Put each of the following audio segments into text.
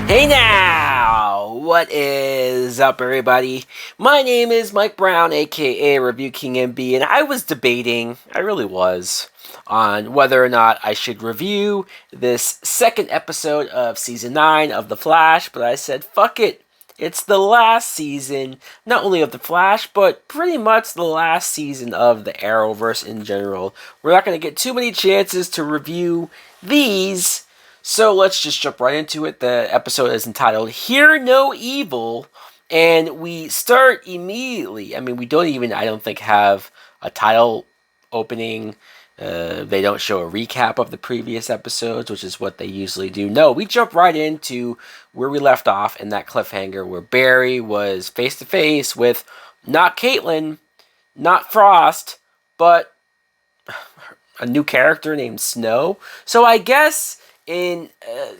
Hey now! What is up, everybody? My name is Mike Brown, aka Review King MB, and I was debating, I really was, on whether or not I should review this second episode of Season 9 of The Flash, but I said, fuck it. It's the last season, not only of The Flash, but pretty much the last season of the Arrowverse in general. We're not going to get too many chances to review these. So let's just jump right into it. The episode is entitled Hear No Evil, and we start immediately. I mean, we don't even, I don't think, have a title opening. They don't show a recap of the previous episodes, which is what they usually do. No, we jump right into where we left off in that cliffhanger where Barry was face to face with not Caitlin, not Frost, but a new character named Snow. So I guess in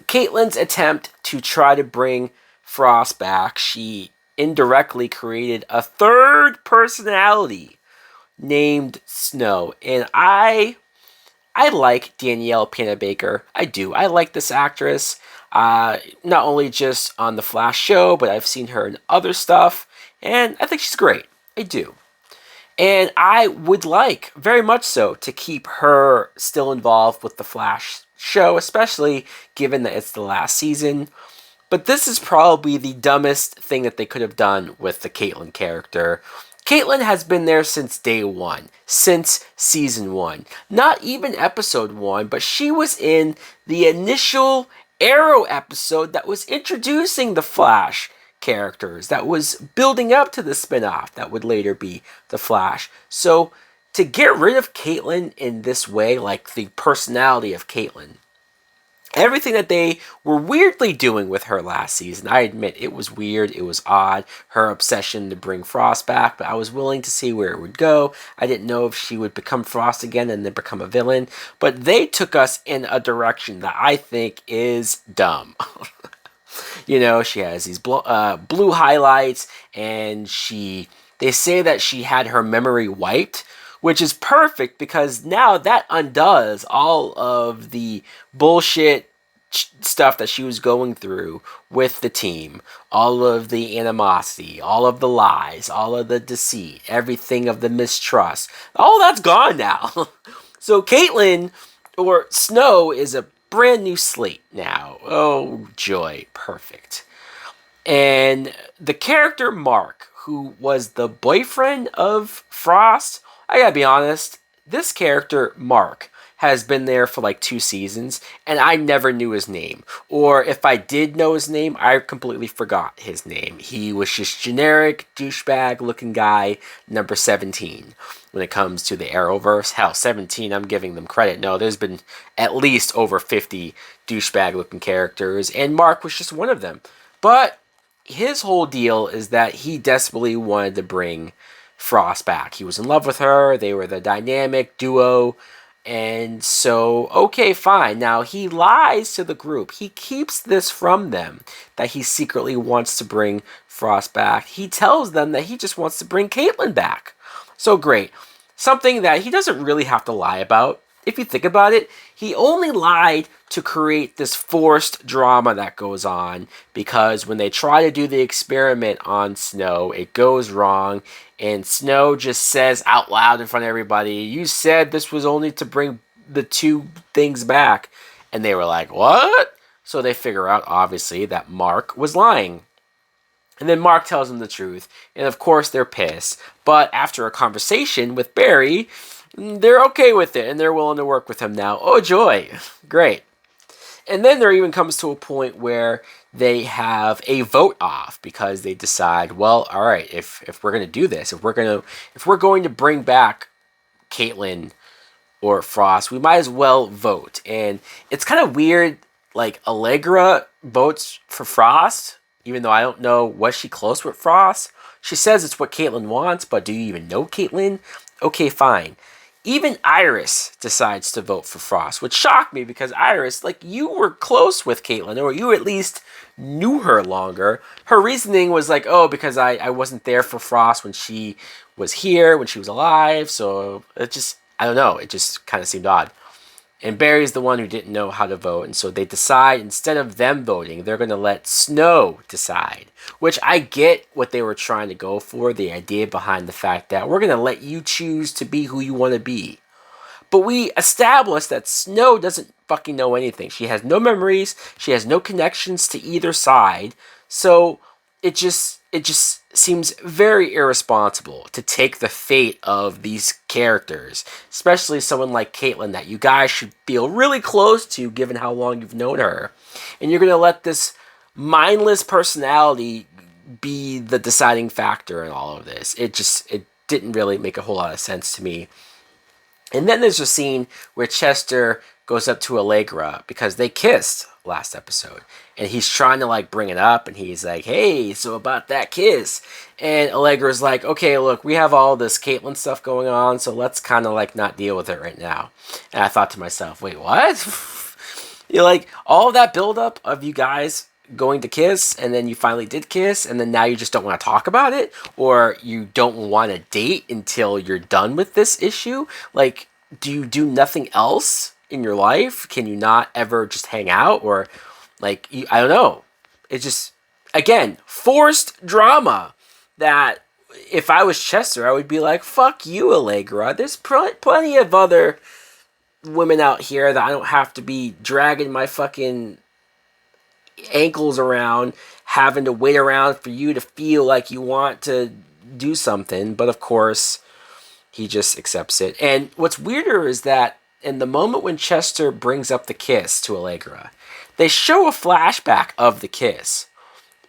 Caitlin's attempt to try to bring Frost back, she indirectly created a third personality named Snow. And I like Danielle Panabaker. I do. I like this actress. Not only just on the Flash show, but I've seen her in other stuff. And I think she's great. I do. And I would like, very much so, to keep her still involved with the Flash show, especially given that it's the last season. But this is probably the dumbest thing that they could have done with the Caitlin character. Caitlin has been there since day one, since season 1. Not even episode 1, but she was in the initial Arrow episode that was introducing the Flash characters, that was building up to the spinoff that would later be the Flash. So to get rid of Caitlin in this way, like the personality of Caitlin, everything that they were weirdly doing with her last season, I admit it was weird, it was odd, her obsession to bring Frost back, but I was willing to see where it would go. I didn't know if she would become Frost again and then become a villain, but they took us in a direction that I think is dumb. You know, she has these blue highlights, and they say that she had her memory wiped, which is perfect because now that undoes all of the bullshit stuff that she was going through with the team, all of the animosity, all of the lies, all of the deceit, everything of the mistrust. All that's gone now. So Caitlin, or Snow, is a brand new slate now. Oh, joy. Perfect. And the character Mark, who was the boyfriend of Frost, I gotta be honest, this character, Mark, has been there for like 2 seasons, and I never knew his name. Or if I did know his name, I completely forgot his name. He was just generic, douchebag looking guy, number 17. When it comes to the Arrowverse, hell, 17, I'm giving them credit. No, there's been at least over 50 douchebag looking characters, and Mark was just one of them. But his whole deal is that he desperately wanted to bring Frost back. He was in love with her, they were the dynamic duo, and so, okay, fine. Now, he lies to the group. He keeps this from them, that he secretly wants to bring Frost back. He tells them that he just wants to bring Caitlin back. So great. Something that he doesn't really have to lie about. If you think about it, he only lied to create this forced drama that goes on, because when they try to do the experiment on Snow, it goes wrong, and Snow just says out loud in front of everybody, "You said this was only to bring the 2 things back." And they were like, "What?" So they figure out, obviously, that Mark was lying. And then Mark tells them the truth, and of course they're pissed. But after a conversation with Barry, they're okay with it, and they're willing to work with him now. Oh, joy. Great. And then there even comes to a point where they have a vote off, because they decide, well, all right, if we're going to do this, if we're going to bring back Caitlin or Frost, we might as well vote. And it's kind of weird, like Allegra votes for Frost, even though I don't know, was she close with Frost? She says it's what Caitlin wants, but do you even know Caitlin? Okay, fine. Even Iris decides to vote for Frost, which shocked me, because Iris, like, you were close with Caitlin, or you at least knew her longer. Her reasoning was like, oh, because I wasn't there for Frost when she was here, when she was alive, so it just, I don't know, it just kind of seemed odd. And Barry's the one who didn't know how to vote, and so they decide instead of them voting, they're going to let Snow decide. Which I get what they were trying to go for, the idea behind the fact that we're going to let you choose to be who you want to be. But we established that Snow doesn't fucking know anything. She has no memories, she has no connections to either side, so it just seems very irresponsible to take the fate of these characters, especially someone like Caitlin that you guys should feel really close to given how long you've known her. And you're going to let this mindless personality be the deciding factor in all of this. It didn't really make a whole lot of sense to me. And then there's a scene where Chester goes up to Allegra because they kissed last episode. And he's trying to like bring it up and he's like, hey, so about that kiss. And Allegra's like, okay, look, we have all this Caitlin stuff going on, so let's kind of like not deal with it right now. And I thought to myself, wait, what? You're like, all that buildup of you guys going to kiss and then you finally did kiss and then now you just don't want to talk about it, or you don't want to date until you're done with this issue? Like, do you do nothing else in your life? Can you not ever just hang out? Or like, I don't know. It's just, again, forced drama that if I was Chester, I would be like, fuck you, Allegra. There's plenty of other women out here that I don't have to be dragging my fucking ankles around, having to wait around for you to feel like you want to do something. But of course, he just accepts it. And what's weirder is that in the moment when Chester brings up the kiss to Allegra, they show a flashback of the kiss.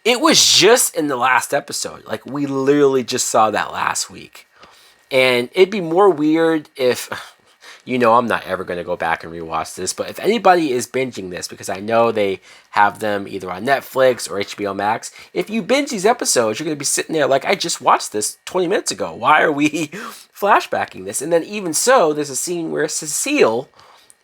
It was just in the last episode. Like, we literally just saw that last week. And it'd be more weird if, I'm not ever going to go back and rewatch this, but if anybody is binging this, because I know they have them either on Netflix or HBO Max, if you binge these episodes, you're going to be sitting there like, I just watched this 20 minutes ago. Why are we flashbacking this? And then even so, there's a scene where Cecile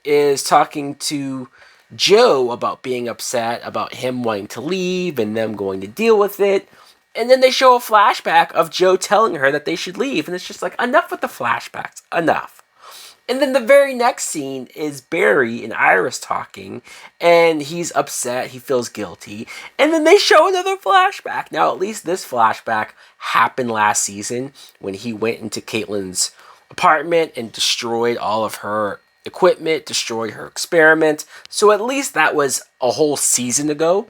is talking to Joe about being upset about him wanting to leave and them going to deal with it. And then they show a flashback of Joe telling her that they should leave. And it's just like, enough with the flashbacks. Enough. And then the very next scene is Barry and Iris talking, and he's upset, he feels guilty, and then they show another flashback. Now, at least this flashback happened last season when he went into Caitlin's apartment and destroyed all of her equipment, destroyed her experiment. So at least that was a whole season ago.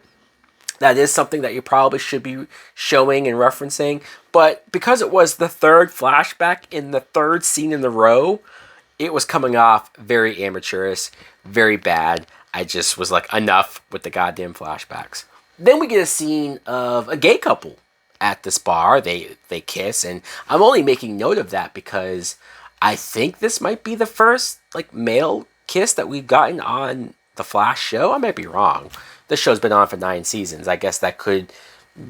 That is something that you probably should be showing and referencing. But because it was the third flashback in the third scene in the row, it was coming off very amateurish, very bad. I just was like, enough with the goddamn flashbacks. Then we get a scene of a gay couple at this bar. They kiss, and I'm only making note of that because I think this might be the first like male kiss that we've gotten on the Flash show. I might be wrong. This show's been on for 9 seasons. I guess that could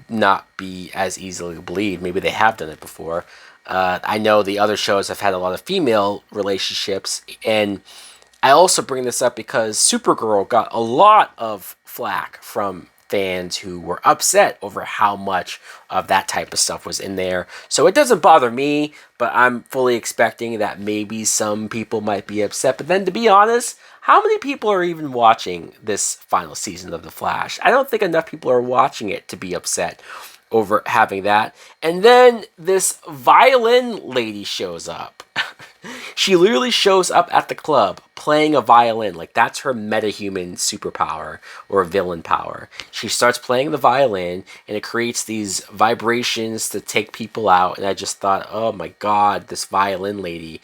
not be as easily believed. Maybe they have done it before. I know the other shows have had a lot of female relationships, and I also bring this up because Supergirl got a lot of flack from fans who were upset over how much of that type of stuff was in there. So it doesn't bother me, but I'm fully expecting that maybe some people might be upset. But then, to be honest, how many people are even watching this final season of The Flash? I don't think enough people are watching it to be upset over having that. And then this violin lady shows up. She literally shows up at the club playing a violin. Like, that's her metahuman superpower or villain power. She starts playing the violin and it creates these vibrations to take people out. And I just thought, oh my god, this violin lady.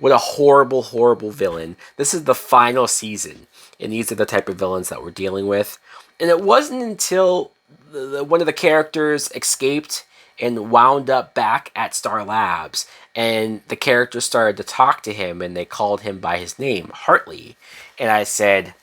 What a horrible, horrible villain. This is the final season, and these are the type of villains that we're dealing with. And it wasn't until one of the characters escaped and wound up back at Star Labs, and the characters started to talk to him, and they called him by his name, Hartley. And I said,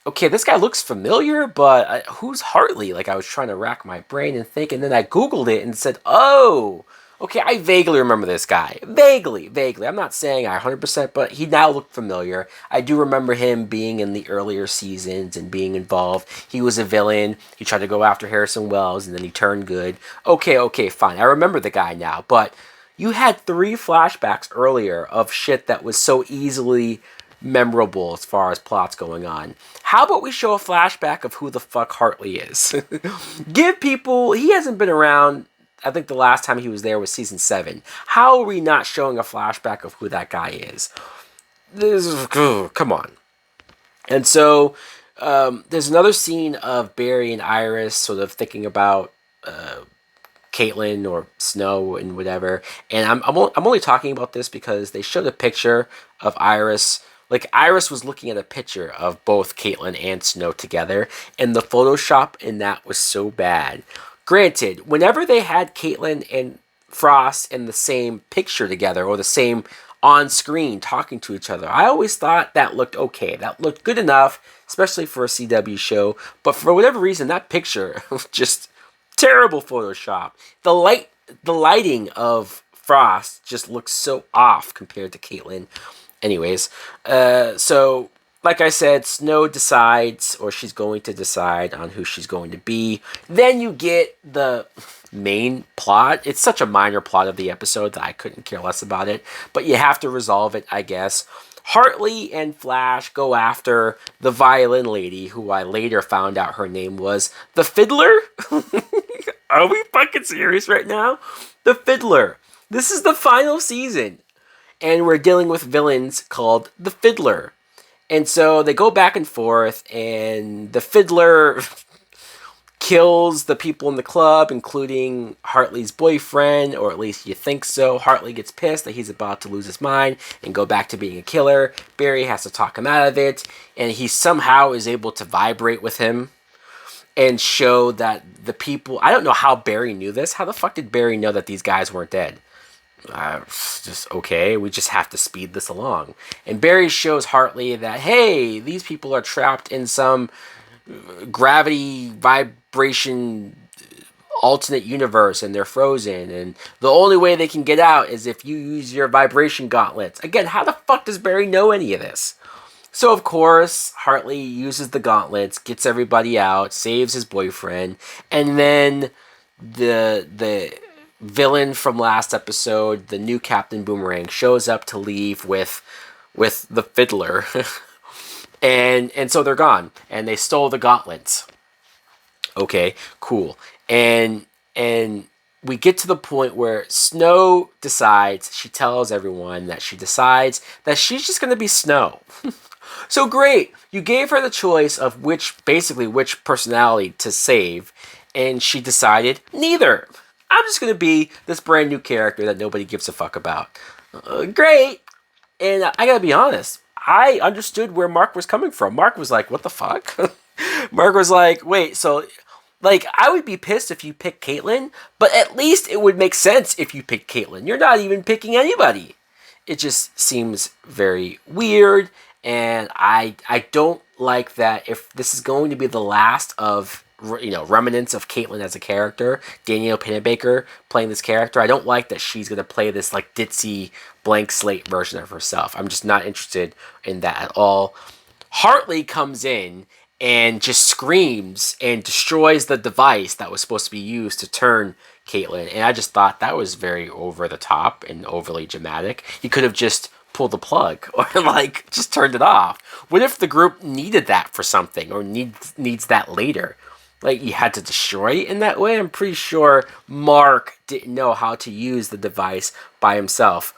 okay, this guy looks familiar, but who's Hartley? Like, I was trying to rack my brain and think, and then I Googled it and said, oh, okay, I vaguely remember this guy. Vaguely. I'm not saying I 100%, but he now looked familiar. I do remember him being in the earlier seasons and being involved. He was a villain. He tried to go after Harrison Wells, and then he turned good. Okay, fine. I remember the guy now, but you had 3 flashbacks earlier of shit that was so easily memorable as far as plots going on. How about we show a flashback of who the fuck Hartley is? Give people, he hasn't been around. I think the last time he was there was season 7. How are we not showing a flashback of who that guy is? Come on. And so there's another scene of Barry and Iris sort of thinking about Caitlin or Snow and whatever. And I'm only talking about this because they showed a picture of Iris. Like, Iris was looking at a picture of both Caitlin and Snow together, and the Photoshop in that was so bad. Granted, whenever they had Caitlin and Frost in the same picture together, or the same on screen talking to each other, I always thought that looked okay. That looked good enough, especially for a CW show. But for whatever reason, that picture was just terrible Photoshop. The lighting of Frost just looks so off compared to Caitlin. Anyways, so like I said, Snow decides, or she's going to decide on who she's going to be. Then you get the main plot. It's such a minor plot of the episode that I couldn't care less about it, but you have to resolve it, I guess. Hartley and Flash go after the violin lady, who I later found out her name was the Fiddler. Are we fucking serious right now? The Fiddler. This is the final season, and we're dealing with villains called the Fiddler. And so they go back and forth, and the Fiddler kills the people in the club, including Hartley's boyfriend, or at least you think so. Hartley gets pissed that he's about to lose his mind and go back to being a killer. Barry has to talk him out of it, and he somehow is able to vibrate with him and show that the people... I don't know how Barry knew this. How the fuck did Barry know that these guys weren't dead? Just okay, we just have to speed this along. And Barry shows Hartley that, hey, these people are trapped in some gravity vibration alternate universe, and they're frozen, and the only way they can get out is if you use your vibration gauntlets. Again, how the fuck does Barry know any of this? So of course Hartley uses the gauntlets, gets everybody out, saves his boyfriend, and then the villain from last episode, the new Captain Boomerang, shows up to leave with the Fiddler. and so they're gone, and they stole the gauntlets. Okay, cool. And we get to the point where Snow decides, she tells everyone that she decides that she's just going to be Snow. So great, you gave her the choice of which personality to save, and she decided neither. I'm just going to be this brand new character that nobody gives a fuck about. Great. And I got to be honest, I understood where Mark was coming from. Mark was like, what the fuck? Mark was like, wait, so... Like, I would be pissed if you picked Caitlyn, but at least it would make sense if you picked Caitlyn. You're not even picking anybody. It just seems very weird, and I don't like that. If this is going to be the last of, remnants of Caitlyn as a character, Danielle Panabaker playing this character, I don't like that she's going to play this, like, ditzy, blank slate version of herself. I'm just not interested in that at all. Hartley comes in and just screams and destroys the device that was supposed to be used to turn Caitlyn. And I just thought that was very over the top and overly dramatic. He could have just pulled the plug or just turned it off. What if the group needed that for something, or needs that later? Like, you had to destroy it in that way? I'm pretty sure Mark didn't know how to use the device by himself.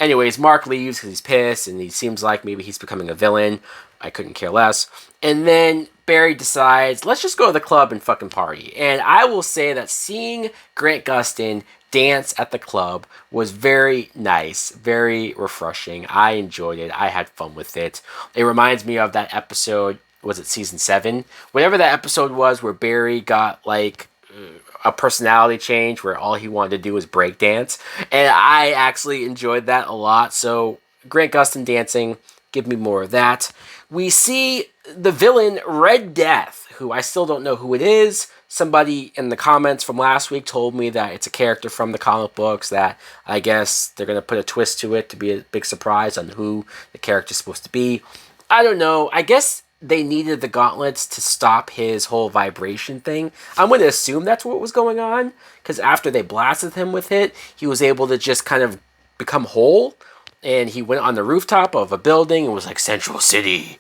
Anyways, Mark leaves because he's pissed, and he seems like maybe he's becoming a villain. I couldn't care less. And then Barry decides, let's just go to the club and fucking party. And I will say that seeing Grant Gustin dance at the club was very nice, very refreshing. I enjoyed it. I had fun with it. It reminds me of that episode, was it season 7? Whatever that episode was where Barry got a personality change where all he wanted to do was break dance. And I actually enjoyed that a lot. So Grant Gustin dancing, give me more of that. We see the villain, Red Death, who I still don't know who it is. Somebody in the comments from last week told me that it's a character from the comic books, that I guess they're going to put a twist to it to be a big surprise on who the character's supposed to be. I don't know. I guess they needed the gauntlets to stop his whole vibration thing. I'm going to assume that's what was going on, because after they blasted him with it, he was able to just kind of become whole. And he went on the rooftop of a building and was like, Central City,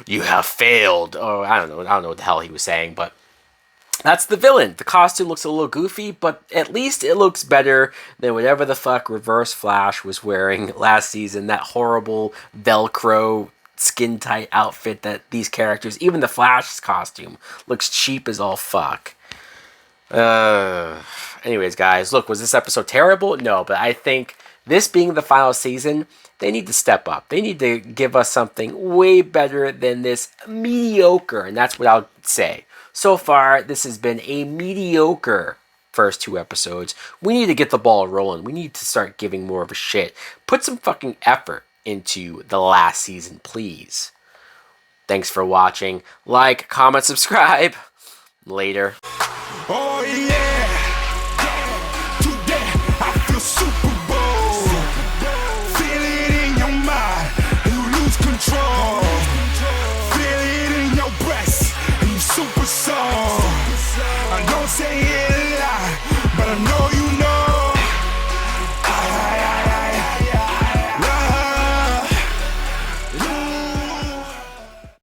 you have failed. Oh, I don't know what the hell he was saying, but that's the villain. The costume looks a little goofy, but at least it looks better than whatever the fuck Reverse Flash was wearing last season. That horrible Velcro skin tight outfit that these characters, even the Flash's costume, looks cheap as all fuck. Anyways, guys, look, was this episode terrible? No, but I think this being the final season, they need to step up. They need to give us something way better than this mediocre, and that's what I'll say. So far, this has been a mediocre first 2 episodes. We need to get the ball rolling. We need to start giving more of a shit. Put some fucking effort into the last season, please. Thanks for watching. Like, comment, subscribe. Later.